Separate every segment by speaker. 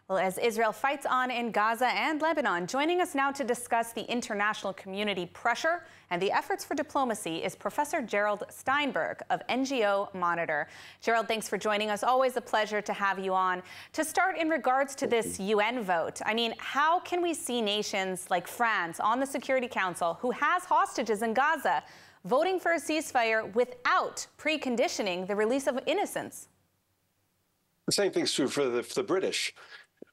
Speaker 1: Well, as Israel fights on in Gaza and Lebanon, joining us now to discuss the international community pressure and the efforts for diplomacy is Professor Gerald Steinberg of NGO Monitor. Gerald, thanks for joining us. Always a pleasure to have you on. To start, in regards to this UN vote, I mean, how can we see nations like France on the Security Council, who has hostages in Gaza, voting for a ceasefire without preconditioning the release of innocents?
Speaker 2: The same thing's true for the British.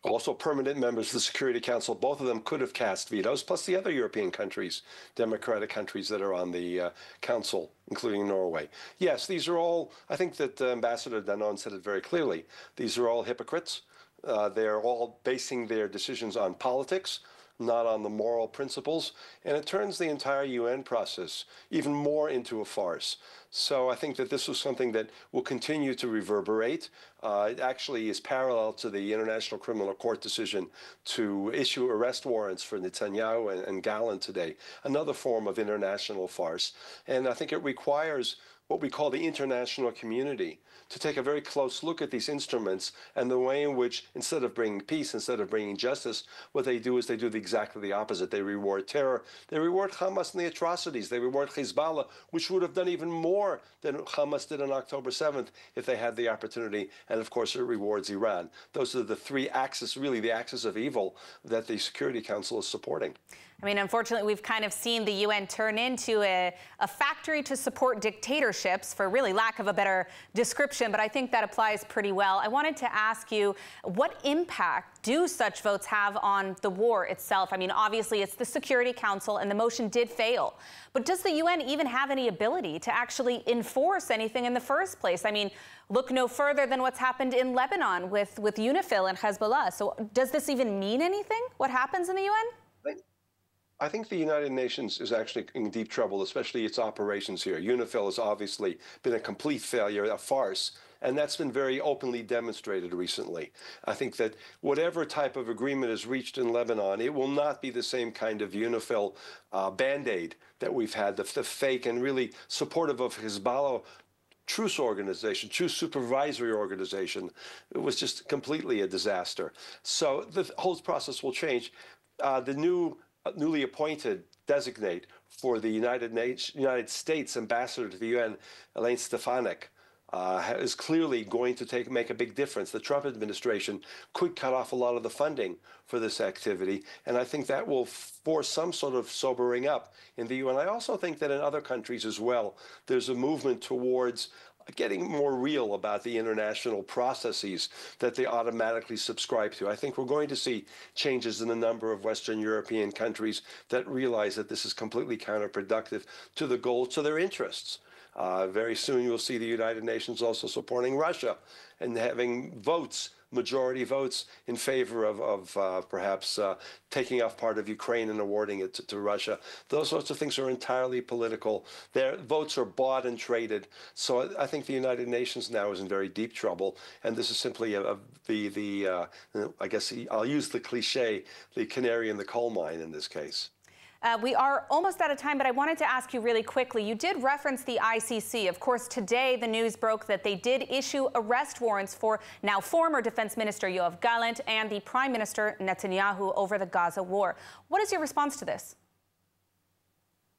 Speaker 2: Also permanent members of the Security Council, both of them could have cast vetoes, plus the other European countries, democratic countries that are on the council, including Norway. Yes, these are all, I think that Ambassador Danon said it very clearly, these are all hypocrites. They're all basing their decisions on politics, not on the moral principles, and it turns the entire UN process even more into a farce. So I think that this was something that will continue to reverberate. It actually is parallel to the International Criminal Court decision to issue arrest warrants for Netanyahu and Gallant today, another form of international farce. And I think it requires what we call the international community to take a very close look at these instruments and the way in which, instead of bringing peace, instead of bringing justice, what they do is they do exactly the opposite. They reward terror. They reward Hamas and the atrocities. They reward Hezbollah, which would have done even more than Hamas did on October 7th if they had the opportunity. And of course, it rewards Iran. Those are the three axes, really the axis of evil that the Security Council is supporting.
Speaker 1: I mean, unfortunately, we've kind of seen the UN turn into a factory to support dictatorships, for really lack of a better description, but I think that applies pretty well. I wanted to ask you, what impact do such votes have on the war itself? I mean, obviously, it's the Security Council, and the motion did fail. But does the UN even have any ability to actually enforce anything in the first place? I mean, look no further than what's happened in Lebanon with UNIFIL and Hezbollah. So does this even mean anything, what happens in the UN?
Speaker 2: I think the United Nations is actually in deep trouble, especially its operations here. UNIFIL has obviously been a complete failure, a farce, and that's been very openly demonstrated recently. I think that whatever type of agreement is reached in Lebanon, it will not be the same kind of UNIFIL Band-Aid that we've had, the fake and really supportive of Hezbollah truce organization, truce supervisory organization. It was just completely a disaster. So the whole process will change. The newly appointed designate for the United States ambassador to the UN, Elaine Stefanik, is clearly going to make a big difference. The Trump administration could cut off a lot of the funding for this activity, and I think that will force some sort of sobering up in the UN. I also think that in other countries as well, there's a movement towards getting more real about the international processes that they automatically subscribe to. I think we're going to see changes in a number of Western European countries that realize that this is completely counterproductive to the goals, to their interests. Very soon you'll see the United Nations also supporting Russia and having votes, majority votes in favor of perhaps taking off part of Ukraine and awarding it to Russia. Those sorts of things are entirely political. Their votes are bought and traded. So I think the United Nations now is in very deep trouble. And this is simply I guess I'll use the cliche, the canary in the coal mine in this case.
Speaker 1: We are almost out of time, but I wanted to ask you really quickly. You did reference the ICC. Of course, today the news broke that they did issue arrest warrants for now former Defense Minister Yoav Gallant and the Prime Minister Netanyahu over the Gaza war. What is your response to this?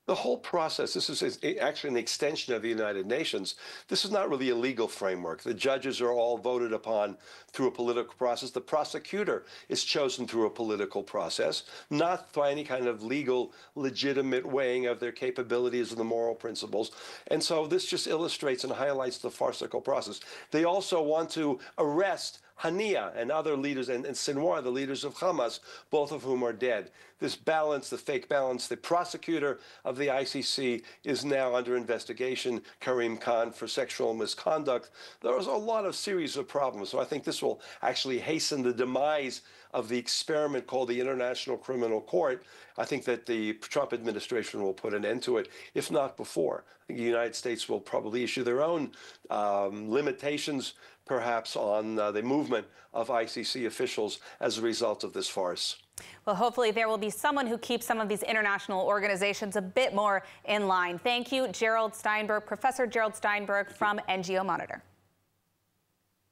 Speaker 2: The whole process, this is actually an extension of the United Nations. This is not really a legal framework. The judges are all voted upon through a political process. The prosecutor is chosen through a political process, not by any kind of legal, legitimate weighing of their capabilities and the moral principles. And so this just illustrates and highlights the farcical process. They also want to arrest Hania and other leaders, and Sinwar, the leaders of Hamas, both of whom are dead. This balance, the fake balance, the prosecutor of the ICC is now under investigation, Karim Khan, for sexual misconduct. There's a lot of series of problems. So I think this will actually hasten the demise of the experiment called the International Criminal Court. I think that the Trump administration will put an end to it, if not before. I think the United States will probably issue their own limitations, perhaps, on the movement of ICC officials as a result of this farce.
Speaker 1: Well, hopefully there will be someone who keeps some of these international organizations a bit more in line. Thank you, Gerald Steinberg, Professor Gerald Steinberg from NGO Monitor.